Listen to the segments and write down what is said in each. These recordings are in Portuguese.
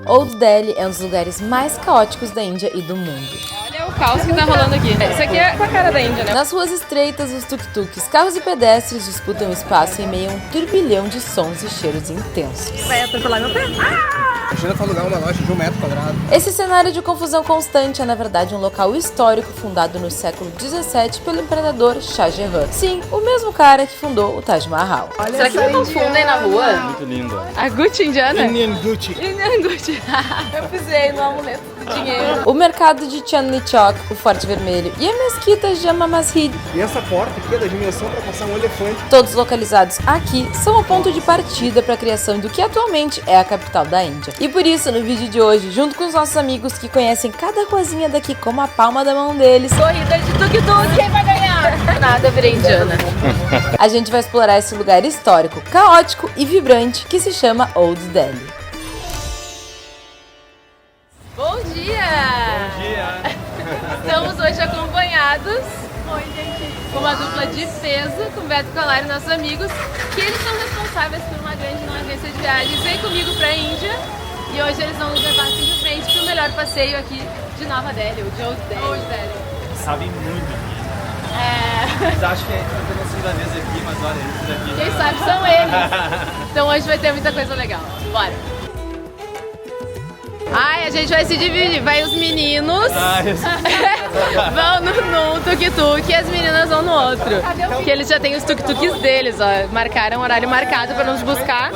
Old Delhi é um dos lugares mais caóticos da Índia e do mundo. Olha o caos que tá rolando aqui. Isso aqui é a cara da Índia, né? Nas ruas estreitas, os tuk-tuks, carros e pedestres disputam espaço em meio a um turbilhão de sons e cheiros intensos. Vai atropelar meu pé. Imagina pra alugar uma loja de 1 metro quadrado. Esse cenário de confusão constante é, na verdade, um local histórico fundado no século XVII pelo imperador Shah Jahan. Sim, o mesmo cara que fundou o Taj Mahal. Será que me confundem na rua? Muito lindo. A Gucci indiana? Indian Gucci. Indian Gucci. Eu pisei no amuleto do dinheiro. O mercado de Chandni Chowk, o Forte Vermelho e a mesquita Jama Masjid, E essa porta aqui é da dimensão pra passar um elefante. todos localizados aqui, são o ponto de partida para a criação do que atualmente é a capital da Índia. E por isso, no vídeo de hoje, junto com os nossos amigos que conhecem cada ruazinha daqui como a palma da mão deles, Corrida de tuk-tuk, quem vai ganhar? Nada, eu virei indiana. a gente vai explorar esse lugar histórico, caótico e vibrante que se chama Old Delhi. Bom dia! Bom dia. Estamos hoje acompanhados com uma dupla de peso, com o Beto Colari, nossos amigos, que eles são responsáveis por uma grande agência de viagens. Vem comigo pra Índia e hoje eles vão nos levar simplesmente pro melhor passeio aqui de Nova Delhi, o de Old Delhi. Sabem muito aqui. É... Eles acham que é apenas finlandês aqui, mas olha, esses aqui. Quem sabe são eles. Então hoje vai ter muita coisa legal. Bora! Ai, a gente vai se dividir. Vai os meninos vão num tuk-tuk e as meninas vão no outro. Porque eles já têm os tuk-tuks deles, ó. Marcaram um horário marcado pra nos buscar.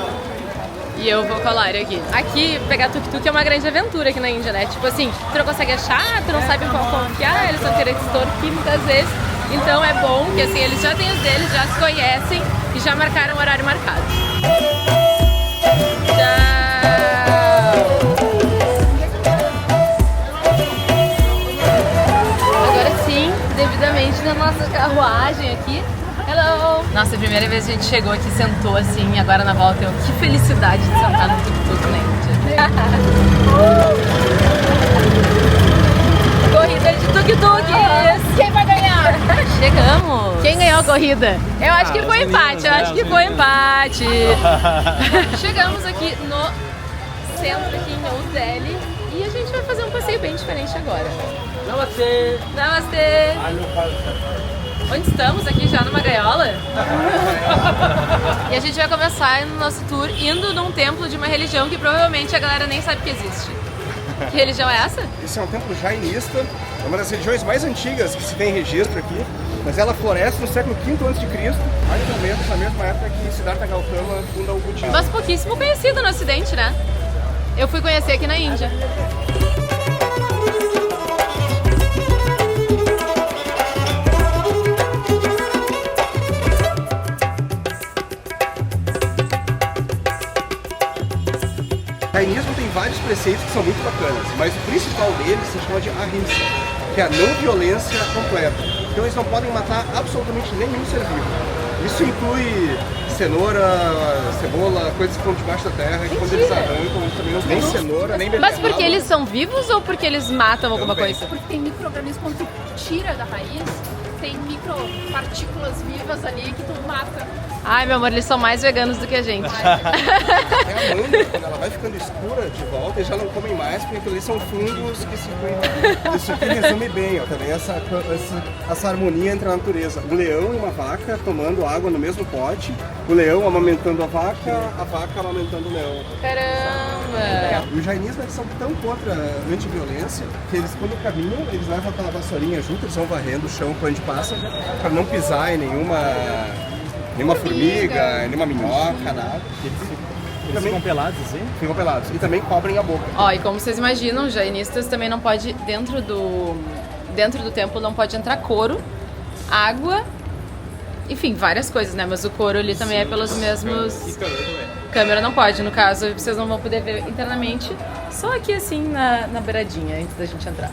E eu vou colar aqui. Aqui, pegar tuk-tuk é uma grande aventura aqui na Índia, né? Tipo assim, tu não consegue achar, tu não sabe qual confiar, eles vão querer extorquir muitas vezes. Então é bom que assim, eles já têm os deles, já se conhecem e já marcaram um horário marcado. Devidamente na nossa carruagem aqui. Hello! Nossa, a primeira vez a gente chegou aqui, sentou assim, e agora na volta eu, que felicidade de sentar no tuk-tuk na Índia. Corrida de tuk-tuk! Quem vai ganhar? Chegamos! Quem ganhou a corrida? Eu acho que foi empate, Chegamos aqui no centro, aqui em Old Delhi, e a gente vai fazer um passeio bem diferente agora. Namastê. Namastê! Onde estamos? Aqui já numa gaiola? E a gente vai começar no nosso tour indo num templo de uma religião que provavelmente a galera nem sabe que existe. Que religião é essa? Esse é um templo jainista, é uma das religiões mais antigas que se tem registro aqui, mas ela floresce no século V a.C., mais ou menos na mesma época que Siddhartha Gautama funda o budismo. Mas pouquíssimo conhecido no Ocidente, né? Eu fui conhecer aqui na Índia. O jainismo tem vários preceitos que são muito bacanas, mas o principal deles se chama de ahimsa, que é a não violência completa. Então eles não podem matar absolutamente nenhum ser vivo. Isso inclui cenoura, cebola, coisas que estão debaixo da terra, que quando eles arrancam, eles também não tem cenoura, nem beterraba. Mas porque eles são vivos ou porque eles matam alguma Também. coisa? Porque tem micro-organismos, quando tu tira da raiz, tem micropartículas vivas ali que tu mata. Ai, meu amor, eles são mais veganos do que a gente. É a manga, quando ela vai ficando escura de volta, eles já não comem mais, porque aquilo ali são fungos que se cuidam. Isso aqui resume bem, ó, também essa harmonia entre a natureza. O leão e uma vaca tomando água no mesmo pote, o leão amamentando a vaca amamentando o leão. Caramba! E o jainismo, eles são tão contra a antiviolência que eles, quando caminham, eles levam aquela vassourinha junto, eles vão varrendo o chão por onde passa, para não pisar em nenhuma formiga, nenhuma minhoca, nada. Eles ficam pelados assim? Ficam pelados. E também cobrem a boca. Ó, e como vocês imaginam, jainistas também não pode, dentro do templo não pode entrar couro, água, enfim, várias coisas, né? Mas o couro ali também é pelos mesmos... E câmera também. Câmera não pode, no caso, vocês não vão poder ver internamente, só aqui assim na beiradinha, antes da gente entrar.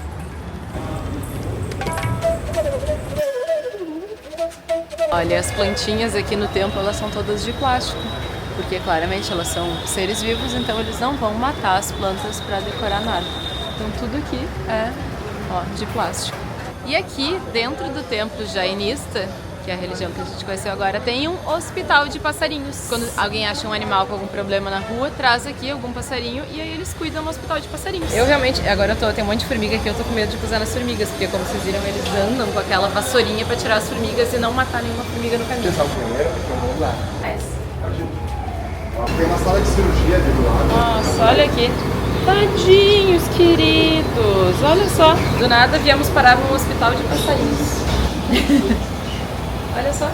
Olha, as plantinhas aqui no templo, elas são todas de plástico, porque claramente elas são seres vivos, então eles não vão matar as plantas para decorar nada. Então tudo aqui é, ó, de plástico. E aqui, dentro do templo jainista, que é a religião que a gente conheceu agora, tem um hospital de passarinhos. Quando alguém acha um animal com algum problema na rua, traz aqui algum passarinho e aí eles cuidam no hospital de passarinhos. Eu realmente, agora tem um monte de formiga aqui, eu tô com medo de pisar nas formigas, porque como vocês viram, eles andam com aquela vassourinha pra tirar as formigas e não matar nenhuma formiga no caminho. Vamos lá. É. Tem uma sala de cirurgia ali do lado. Nossa, olha aqui. Tadinhos, queridos. Olha só. Do nada viemos parar num hospital de passarinhos. Olha só.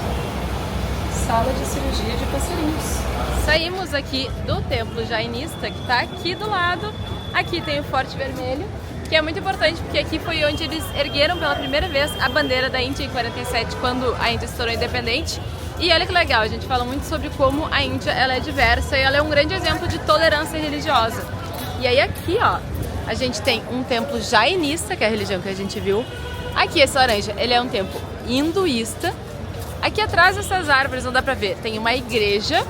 Sala de cirurgia de passarinhos. Saímos aqui do templo jainista, que tá aqui do lado. Aqui tem o Forte Vermelho, que é muito importante porque aqui foi onde eles ergueram pela primeira vez a bandeira da Índia em 47, quando a Índia se tornou independente. E olha que legal, a gente fala muito sobre como a Índia ela é diversa e ela é um grande exemplo de tolerância religiosa. E aí aqui, ó, a gente tem um templo jainista, que é a religião que a gente viu. Aqui esse laranja, ele é um templo hinduísta. Aqui atrás dessas árvores, não dá pra ver, tem uma igreja.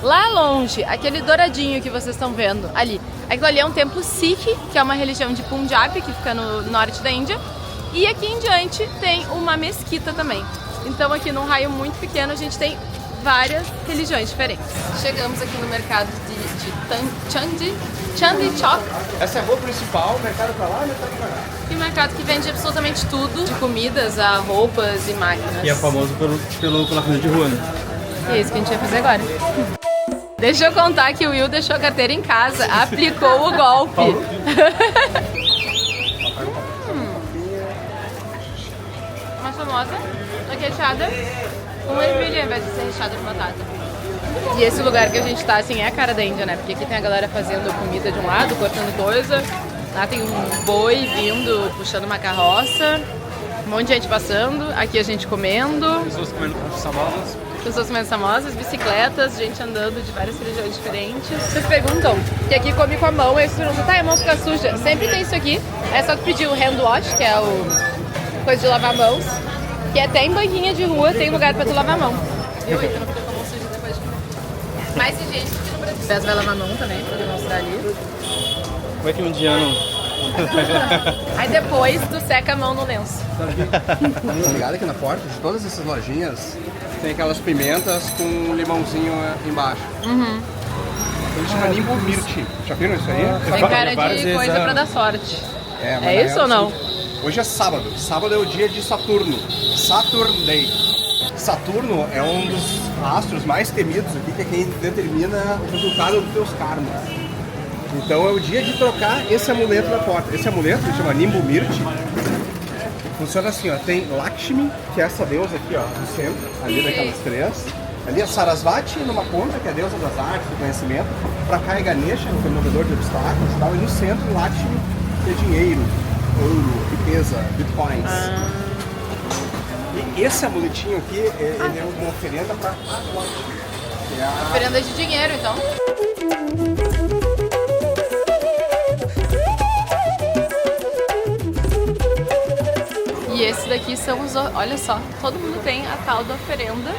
Lá longe, aquele douradinho que vocês estão vendo ali, aquilo ali é um templo Sikh, que é uma religião de Punjab, que fica no norte da Índia. E aqui em diante tem uma mesquita também. Então aqui num raio muito pequeno a gente tem várias religiões diferentes. Chegamos aqui no mercado de Chandi Chowk. Essa é a rua principal, o mercado pra lá e o mercado pra cá. E um mercado que vende absolutamente tudo, de comidas a roupas e máquinas. E é famoso pela comida de rua, né? E é isso que a gente vai fazer agora. Deixa eu contar que o Will deixou a carteira em casa, aplicou o golpe. Mais famosa, aqui recheada com ervilha ao invés de ser recheada de batata. E esse lugar que a gente tá, assim, é a cara da Índia, né? Porque aqui tem a galera fazendo comida de um lado, cortando coisa. Lá tem um boi vindo, puxando uma carroça. Um monte de gente passando. Aqui a gente comendo. Pessoas comendo samosas. Pessoas comendo samosas, bicicletas, gente andando de várias religiões diferentes. Vocês perguntam que aqui come com a mão, aí vocês perguntam, tá, a mão fica suja. Sempre tem isso aqui. É só que pedir o hand wash, que é o coisa de lavar mãos. Que até em banquinha de rua tem lugar pra tu lavar a mão. Viu? Então não fica com a mão suja depois de comer. Mais higiênico que no Brasil. O Pés vai lavar a mão também, pra demonstrar ali. Como é que um indiano... Aí depois tu seca a mão no lenço. Tá ligado aqui na porta de todas essas lojinhas tem aquelas pimentas com um limãozinho embaixo. Ele chama Nimbu Mirti. Já viram isso aí? Tem cara de coisa pra dar sorte. Mas É isso ou não? assim, hoje é sábado. Sábado é o dia de Saturno. Saturn Day. Saturno é um dos astros mais temidos aqui, que é quem determina o resultado dos teus karmas. Então é o dia de trocar esse amuleto na porta. Esse amuleto se chama Nimbu Mirti. Funciona assim, ó. Tem Lakshmi, que é essa deusa aqui, ó, no centro, ali daquelas três. Ali é Sarasvati numa ponta, que é a deusa das artes, do conhecimento. Pra cá é Ganesha, o removedor de obstáculos e tal. E no centro, Lakshmi, que é dinheiro, ouro, riqueza, bitcoins. E esse amuletinho aqui, ele é uma oferenda pra Lakshmi. Que é a... Oferenda de dinheiro, então. E esse daqui são os... Olha só, todo mundo tem a tal da oferenda,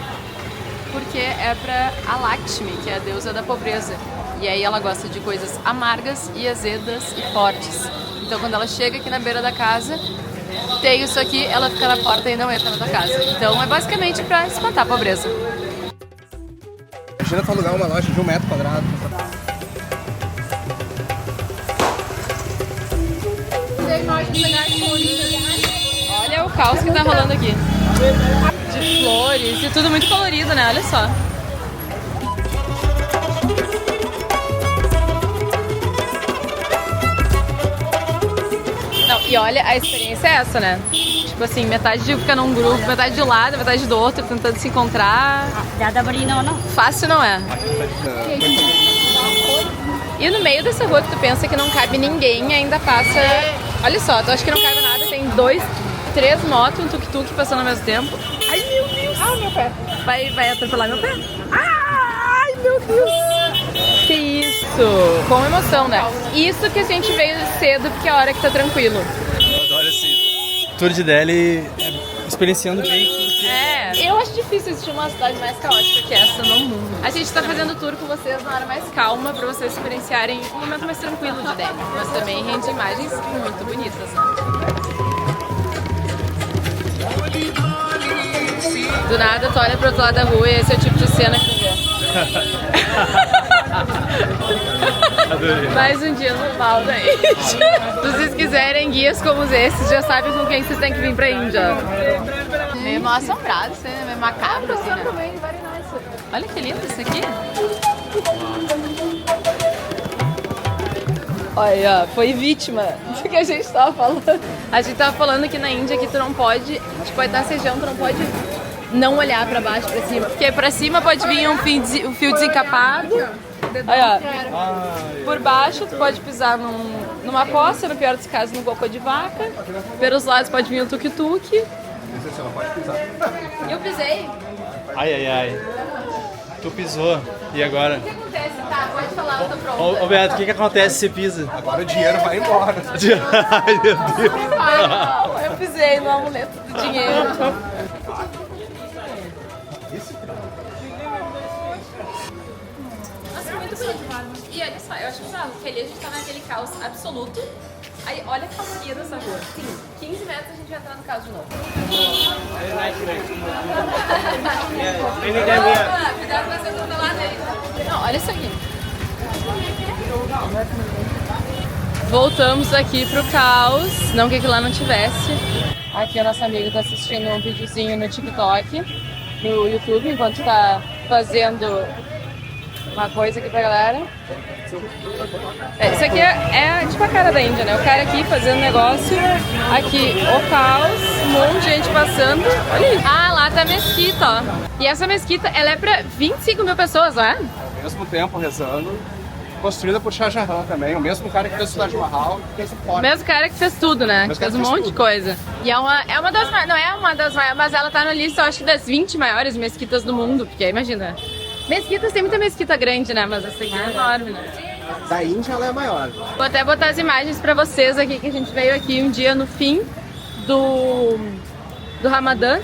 porque é pra a Lakshmi, que é a deusa da pobreza. E aí ela gosta de coisas amargas e azedas e fortes. Então quando ela chega aqui na beira da casa, tem isso aqui, ela fica na porta e não entra na tua casa. Então é basicamente pra espantar a pobreza. Imagina tu alugar uma loja de 1 metro quadrado. Olha o caos que tá rolando aqui. De flores e tudo muito colorido, né? Olha só. Não, e olha, a experiência é essa, né? Tipo assim, metade fica num grupo, metade de um lado, metade do outro, tentando se encontrar. Fácil não é. E no meio dessa rua que tu pensa que não cabe ninguém, ainda passa... Olha só, tu acha que não cabe nada, tem 2, 3 motos e um tuk-tuk passando ao mesmo tempo. Ai, meu Deus! Ah, meu pé! Vai atropelar meu pé? Ai, meu Deus! Que isso! Com emoção, né? Isso que a gente veio cedo, porque é a hora que tá tranquilo. Eu adoro esse tour de Delhi, experienciando bem. Eu acho difícil existir uma cidade mais caótica que essa no mundo. A gente tá fazendo tour com vocês na hora mais calma, pra vocês experienciarem um momento mais tranquilo de Delhi. Mas também rende imagens muito bonitas, né? Do nada, tu olha pro outro lado da rua e esse é o tipo de cena que tu vê. Adorei. Mais um dia normal da Índia. Se vocês quiserem guias como esses, já sabem com quem vocês têm que vir pra Índia. Meio mal assombrado, assim, né? Meio macabro, assim, né? Olha que lindo isso aqui. Olha, foi vítima do que a gente tava falando. A gente tava falando que na Índia que tu não pode, tipo, vai estar sejão, tu não pode não olhar pra baixo, pra cima. Porque pra cima pode vir um fio desencapado. Olha, por baixo tu pode pisar numa poça, no pior dos casos no cocô de vaca. Pelos lados pode vir um tuk-tuk. Você não pode pisar. Eu pisei. Ai, ai, ai. Tu pisou. E agora? O que acontece? Tá, pode falar, eu tô pronta. Ô Beto, o que acontece se pisa? Agora o dinheiro vai embora. Ai, meu Deus. Eu pisei no amuleto do dinheiro. Nossa, muito bonito. E olha só, eu acho bizarro que ali a gente tá naquele caos absoluto. Aí, olha a calmaria dessa rua. Sim, 15 metros a gente vai entrar no caos de novo. Cuidado pra ser atropelado aí. Não, olha isso aqui. Voltamos aqui pro caos. Não que aquilo lá não tivesse. Aqui a nossa amiga tá assistindo um videozinho no TikTok, no YouTube, enquanto tá fazendo uma coisa aqui pra galera. Isso aqui é tipo a cara da Índia, né? O cara aqui fazendo negócio, aqui o caos, um monte de gente passando. Olha isso. Ah, lá tá a mesquita, ó. E essa mesquita, ela é pra 25 mil pessoas, não é? Ao mesmo tempo rezando. Construída por Shah Jahan também, o mesmo cara que fez o Taj Mahal e fez o O Fort. mesmo cara que fez tudo, né? Mesmo Fez cara um que fez monte de tudo. coisa. E é uma das maiores, não é uma das maiores, mas ela tá na lista, eu acho, das 20 maiores mesquitas do mundo. Porque imagina, mesquitas, tem muita mesquita grande, né? Mas essa aqui é enorme, né? Da Índia ela é a maior. Vou até botar as imagens pra vocês aqui, que a gente veio aqui um dia no fim do Ramadã.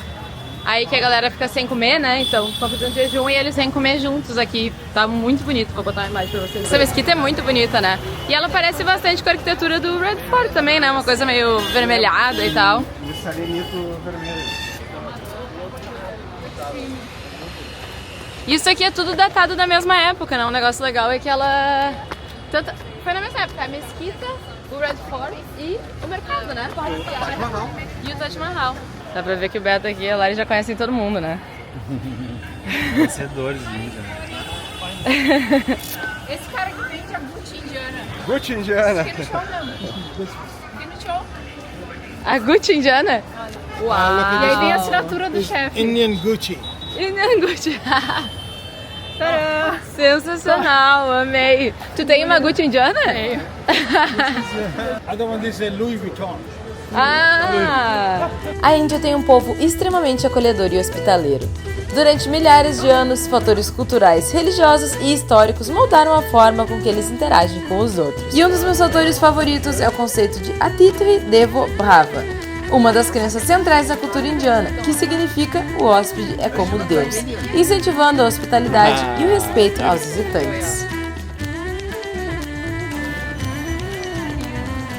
Aí que a galera fica sem comer, né? Então, estão fazendo jejum e eles vêm comer juntos aqui. Tá muito bonito, vou botar uma imagem pra vocês. Essa mesquita é muito bonita, né? E ela parece bastante com a arquitetura do Red Fort também, né? Uma coisa meio vermelhada e tal. Isso ali é mito vermelho. Isso aqui é tudo datado da mesma época, né? Um negócio legal é que ela... Foi na mesma época, a mesquita, o Red Fort e o mercado, né? E o Taj Mahal. Dá pra ver que o Beto aqui e a Lari já conhecem todo mundo, né? Vencedores de Índia. Esse cara que vende a Gucci indiana. Gucci indiana. Fiquei no show mesmo. Fiquei no show. A Gucci indiana? Uau! E aí vem a assinatura do chefe. Indian Gucci. Indian Gucci. Tadã! Sensacional, amei. Tu tem uma Gucci indiana? Tenho. Other one is a Louis Vuitton. Ah! A Índia tem um povo extremamente acolhedor e hospitaleiro. Durante milhares de anos, fatores culturais, religiosos e históricos moldaram a forma com que eles interagem com os outros. E um dos meus fatores favoritos é o conceito de Atithi Devo Bhava, uma das crenças centrais da cultura indiana, que significa o hóspede é como Deus, incentivando a hospitalidade e o respeito aos visitantes.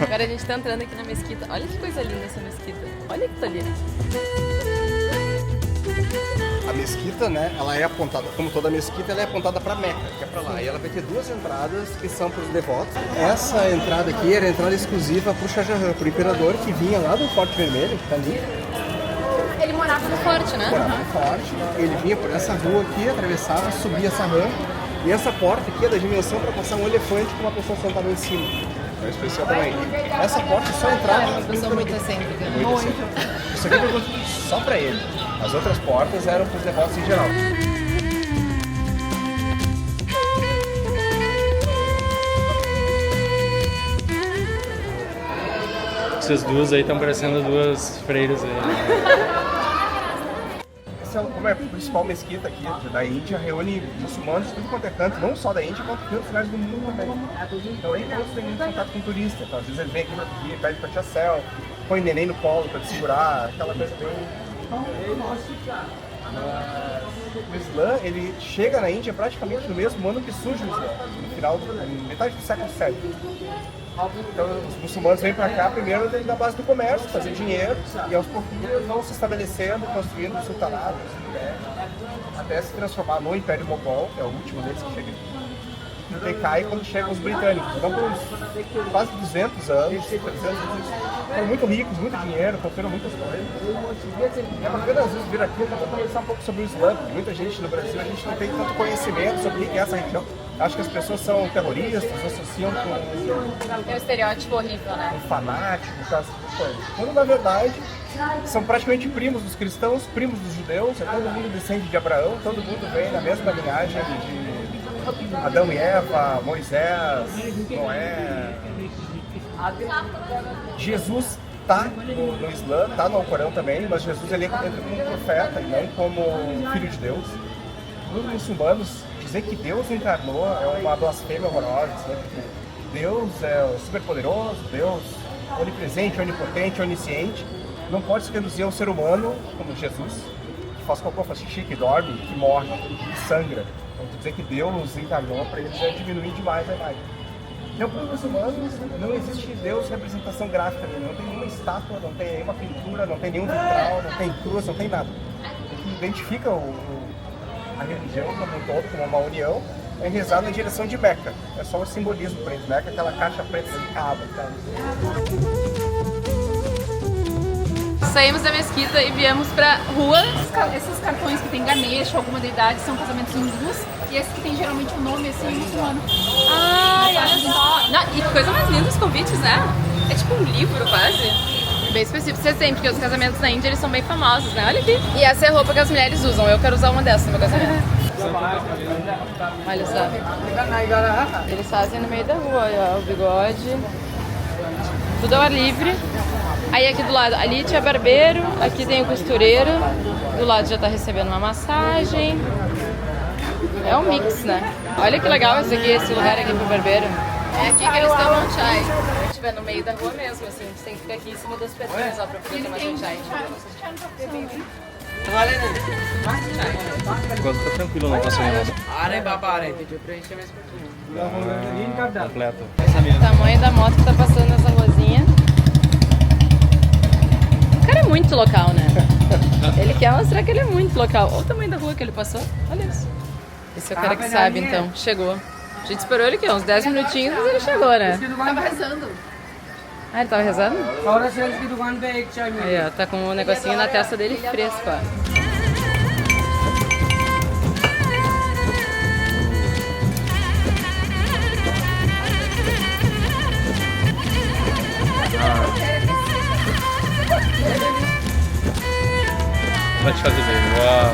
Agora a gente tá entrando aqui na mesquita. Olha que coisa linda essa mesquita. Olha que tá ali. A mesquita, né, ela é apontada, como toda mesquita, ela é apontada para Meca, que é para lá. E ela vai ter duas entradas que são para os devotos. Essa entrada aqui era a entrada exclusiva para o Shah Jahan, para o imperador que vinha lá do Forte Vermelho, que tá ali. Ele morava no forte, né? Morava no forte. Ele vinha por essa rua aqui, atravessava, subia essa rampa. E essa porta aqui é da dimensão para passar um elefante com uma pessoa sentada em cima. É especial também. Essa porta só entrava... É uma pessoa muito excêntrica. Muito. Isso aqui é pergunta só para ele. As outras portas eram para os devotos em geral. Essas duas aí estão parecendo duas freiras aí. Como é a principal mesquita aqui da Índia, reúne muçulmanos de tudo quanto é canto, não só da Índia, quanto de outros lugares do mundo também. Então aí todos têm muito contato com turista. Então, às vezes ele vem aqui, pede pra tirar selfie, põe neném no colo pra te segurar, aquela coisa bem... O Islã, ele chega na Índia praticamente no mesmo ano que surge o Islã, no final, metade do século VII. Então, os muçulmanos vêm para cá primeiro na base do comércio, fazer dinheiro, e aos pouquinhos vão se estabelecendo, construindo sultanatos, até se transformar no Império Mogol, que é o último deles que chega aqui. E decai quando chegam os britânicos. Então, por quase 200 anos, 300 anos, foram muito ricos, muito dinheiro, construíram muitas coisas. E é bacana, às vezes, vir aqui para conversar um pouco sobre o Islã, porque muita gente no Brasil, a gente não tem tanto conhecimento sobre o que é essa religião. Acho que as pessoas são terroristas, associam com... Tem um estereótipo horrível, né? fanático, essas coisas. Quando, na verdade, são praticamente primos dos cristãos, primos dos judeus, todo mundo descende de Abraão, todo mundo vem na mesma linhagem de Adão e Eva, Moisés, Noé. Jesus está no Islã, está no Alcorão também, mas Jesus ele entra como profeta e não como filho de Deus. Nos muçulmanos, dizer que Deus encarnou é uma blasfêmia horrorosa, né? Deus é super poderoso, Deus onipresente, onipotente, onisciente, não pode se reduzir ao ser humano como Jesus, que faz cocô, faz xixi, que dorme, que morre, que sangra. Então, dizer que Deus encarnou para eles é diminuir demais a imagem. Então, para os muçulmanos, não existe Deus representação gráfica, não tem nenhuma estátua, não tem nenhuma pintura, não tem nenhum vitral, não tem cruz, não tem nada. O que identifica a religião como um todo, como uma união, é rezar na direção de Meca. É só o simbolismo para eles. Meca é aquela caixa preta de cabo. Saímos da mesquita e viemos pra rua. Esses cartões que tem Ganesha, alguma deidade, são casamentos hindus. E esses que tem geralmente um nome assim, muçulmano. Ai, olha só. Não, e que coisa mais linda os convites, né? É tipo um livro quase. Bem específico, você tem, porque os casamentos na Índia eles são bem famosos, né? Olha aqui. E essa é a roupa que as mulheres usam. Eu quero usar uma dessas no meu casamento. Olha só. Eles fazem no meio da rua, ó, o bigode. Tudo ao ar livre. Aí aqui do lado, ali tinha barbeiro, aqui tem o costureiro. Do lado já tá recebendo uma massagem. É um mix, né? Olha que legal esse lugar aqui pro barbeiro. É aqui que eles tomam chai. Se estiver no meio da rua mesmo, assim, você tem que ficar aqui em cima das pedrinhas, ó, pra poder tomar seu chai. Agora tá tranquilo, não passou nada. Pediu pra encher mais pouquinho. Completo. O tamanho da moto que tá passando nessa ruazinha. O cara é muito local, né? Ele quer mostrar que ele é muito local. Olha o tamanho da rua que ele passou. Olha isso. Esse é o cara que sabe, então. Chegou. A gente esperou ele aqui, uns 10 minutinhos, mas ele chegou, né? Tava rezando. Ah, ele tava rezando? Aí, ó, tá com um negocinho na testa dele fresco, ó. Vai te fazer bem. Uau.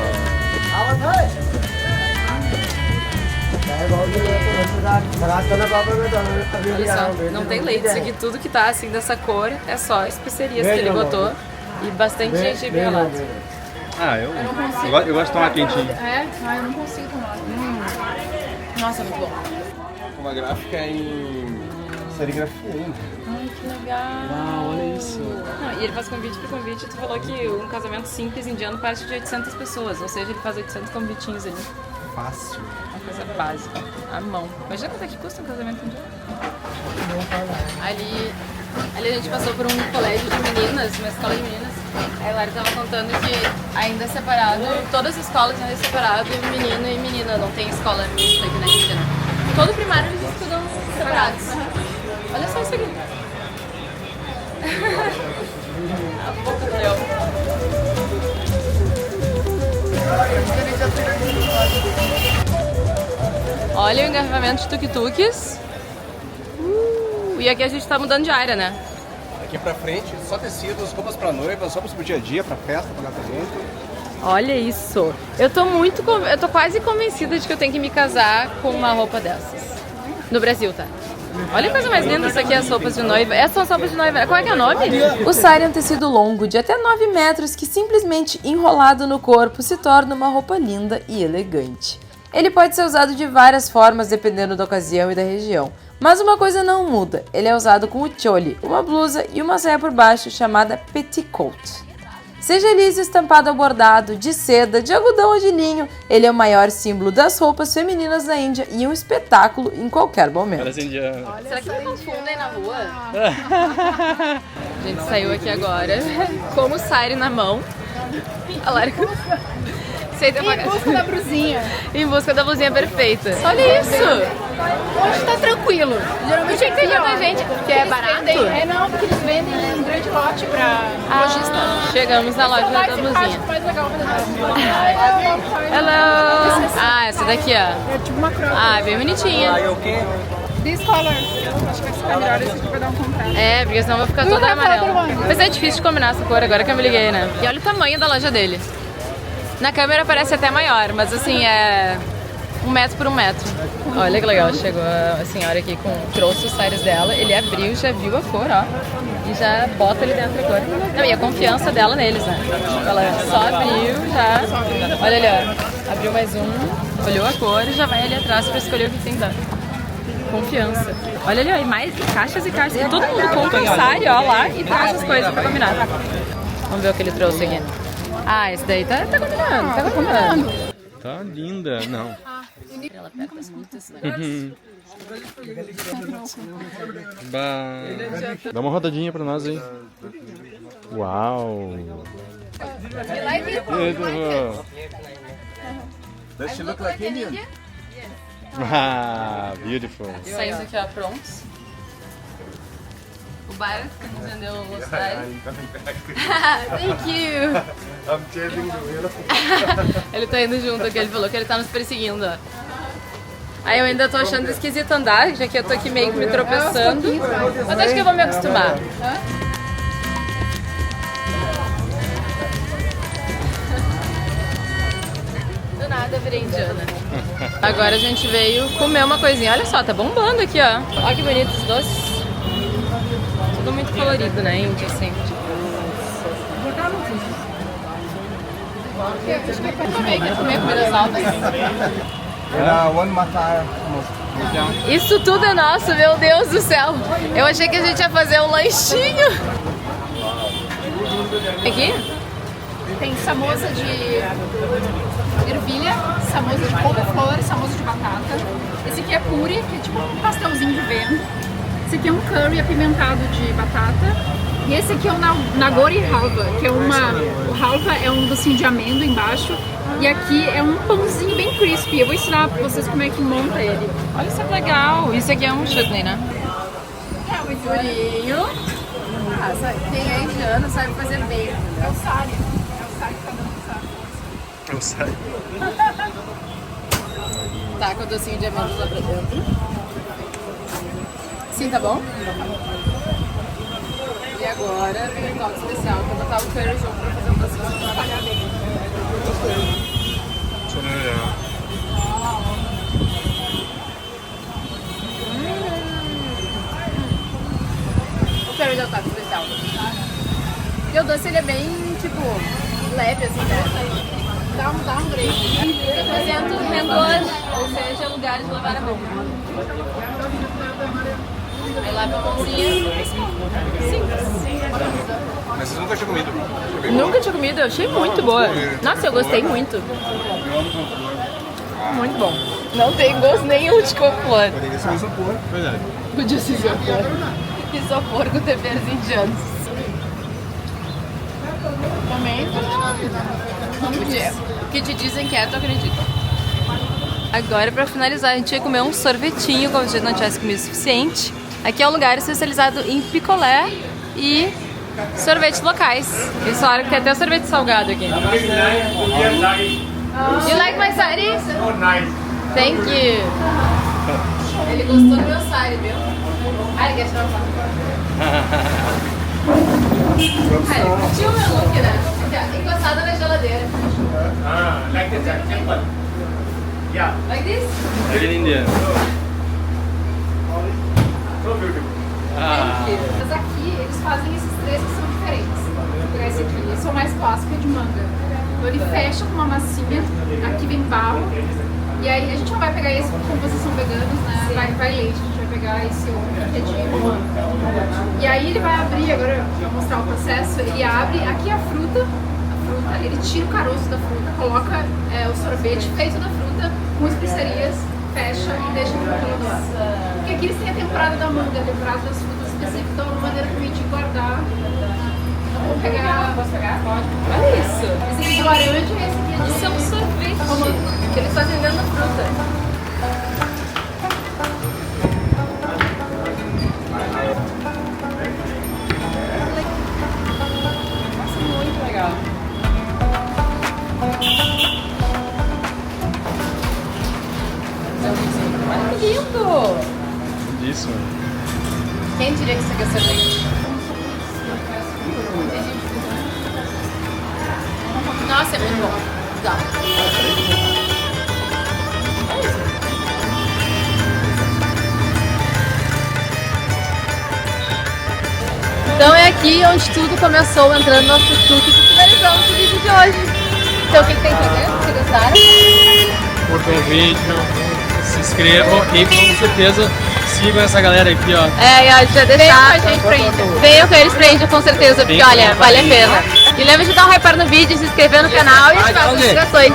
Olha só, não tem leite. Isso aqui tudo que tá assim dessa cor é só especiarias que ele botou. E bastante gengibre ralado. Ah, eu gosto de tomar quentinho. É? Ah, eu não consigo tomar. Nossa, muito bom. Uma gráfica em serigrafia ainda. Ai, que legal. Olha isso. Não, e ele faz convite por convite. Tu falou que um casamento simples indiano parte de 800 pessoas. Ou seja, ele faz 800 convitinhos ali. Fácil. Uma coisa básica. À mão. Imagina quanto é que custa um casamento indiano. Ali a gente passou por um colégio de meninas, uma escola de meninas. Aí a Lara tava contando que ainda é separado, todas as escolas ainda é separado menino e menina, não tem escola mista aqui na Índia. Todo primário eles estudam separados. Olha só isso aqui. A boca do leão. Olha o engarrafamento de tuk-tuks. E aqui a gente tá mudando de área, né? Aqui pra frente, só tecidos, roupas pra noiva, roupas pro dia a dia, pra festa, pra casamento. Olha isso. Eu tô quase convencida de que eu tenho que me casar com uma roupa dessas. No Brasil, tá? Olha a coisa mais linda isso aqui, as roupas de noiva. Essas são as roupas de noiva. Qual é que é o nome? O sari é um tecido longo de até 9 metros que simplesmente enrolado no corpo se torna uma roupa linda e elegante. Ele pode ser usado de várias formas dependendo da ocasião e da região. Mas uma coisa não muda, ele é usado com o choli, uma blusa e uma saia por baixo chamada petticoat. Seja liso, estampado ou bordado, de seda, de algodão ou de linho, ele é o maior símbolo das roupas femininas na Índia e um espetáculo em qualquer momento. Parece indiano. Será que me confundem na rua? A gente saiu aqui agora com o Sari na mão. A Lara Em busca da brusinha. em busca da blusinha perfeita. Olha isso! Hoje tá tranquilo. Geralmente Tinha que ter tanta gente, porque é barato. Não, porque eles vendem em grande lote pra lojista. Chegamos na loja da blusinha. Mais legal, Hello! Ah, essa daqui, ó. é tipo uma croca. Ah, bem bonitinha. This color. Acho que vai ficar melhor, esse aqui vai dar um contraste. É, porque senão vai ficar You toda have amarela. other one. Mas é difícil de combinar essa cor, agora que eu me liguei, né? E olha o tamanho da loja dele. Na câmera parece até maior, mas assim, é 1 metro por 1 metro. Olha que legal, chegou a senhora aqui, trouxe os sares dela, ele abriu, já viu a cor, ó. E já bota ali dentro a cor. Não, e a confiança dela neles, né? Ela só abriu, já... Olha ali, ó. Abriu mais um, olhou a cor e já vai ali atrás pra escolher o que tem dentro. Confiança. Olha ali, ó, e mais caixas e caixas. E todo mundo compra um sari, ó, lá e traz as coisas pra combinar. Vamos ver o que ele trouxe aqui. Ah, esse daí tá combinando, tá combinando. Tá linda, não. Ela aperta as muitas, né? Dá uma rodadinha pra nós aí. Uau! Does she look like Indian? Ah, beautiful. Saindo aqui, ó, prontos. O Bharat que nos vendeu o sares. Thank you! I'm chasing the wheel. Ele tá indo junto aqui, ele falou que ele tá nos perseguindo, ó. Aí eu ainda tô achando esquisito andar, já que eu tô aqui meio que me tropeçando. Mas acho que eu vou me acostumar. Do nada virei indiana. Agora a gente veio comer uma coisinha. Olha só, tá bombando aqui, ó. Olha que bonitos os doces. Tudo muito colorido, né, Índia, assim. Acho que eu comer comidas altas. One matar. Isso tudo é nosso, meu Deus do céu. Eu achei que a gente ia fazer um lanchinho. Aqui? Tem samosa de ervilha, samosa de couve-flor, samosa de batata. Esse aqui é puri, que é tipo um pastelzinho de vento. Esse aqui é um curry apimentado de batata. E esse aqui é o Nagori halva, que é o halva é um docinho de amêndoa embaixo. E aqui é um pãozinho bem crispy. Eu vou ensinar pra vocês como é que monta ele. Olha isso, que legal. Isso aqui é um chutney, né? É o purinho. Quem é indiano sabe fazer bem. É o sari. Eu sei. Tá com o docinho de amêndoas lá pra dentro. Sim, tá bom? E agora vem o toque especial. Vou botar o curry junto pra fazer um docinho pra trabalhar bem. O curry dá o toque especial. E o doce ele é bem, tipo, leve assim, né? Dá um break. Represento rendor, ou seja, lugar de lavar a mão. Aí lava a mãozinha. Mas vocês nunca tinham comido? Nunca tinha comido, eu achei muito boa. Nossa, eu gostei muito. Muito bom. Não tem gosto nenhum de couve-flor. Poderia ser um isopor. Verdade. Podia ser isopor. Isopor com temperos indianos. Também. O que te dizem que é, tu acredita. Agora, pra finalizar, a gente ia comer um sorvetinho, como se a gente não tivesse comido o suficiente. Aqui é um lugar especializado em picolé e sorvetes locais. Eles falaram que tem até sorvete salgado aqui. You like my sari? Thank you. Ele gostou do meu sari, viu? Ah, ele quer tirar uma foto. Ah, ele curtiu o meu look, né? Encostado na geladeira. Like this, simple. Yeah, Like this? Aquele indiano. so beautiful. Thank you. Mas aqui eles fazem esses três que são diferentes. Vou pegar esse aqui. Esse é o mais clássico, é de manga. Então ele fecha com uma massinha. Aqui vem barro. E aí a gente não vai pegar esse porque como vocês são veganos, né? Vai leite. A gente vai pegar esse outro que é de manga. E aí ele vai abrir, agora eu vou mostrar o processo. Ele abre, aqui é a fruta. fruta, ele tira o caroço da fruta, coloca o sorvete feito da fruta com especiarias, fecha e deixa no congelador. Porque aqui eles têm a temporada da manga, a temporada das frutas específicas, então é uma maneira também de guardar. Vou pegar. Posso pegar? Pode. Olha isso. Esse aqui de laranja e esse aqui é de Isso é um sorvete que eles fazem dentro da fruta. Olha que lindo! Lindíssimo. Quem diria que isso aqui é sorvete? Nossa, é muito bom. Dá. Então é aqui onde tudo começou, entrando no nosso tuk-tuk e finalizamos o vídeo de hoje. Então o que tem que fazer? Se gostaram? Curtam o vídeo, se inscrevam e com certeza sigam essa galera aqui, ó. É, e a gente vai deixar. Venham com eles pra Índia com certeza, porque olha, vale a pena. E lembra de dar um reparo no vídeo, se inscrever no canal e ativar as notificações.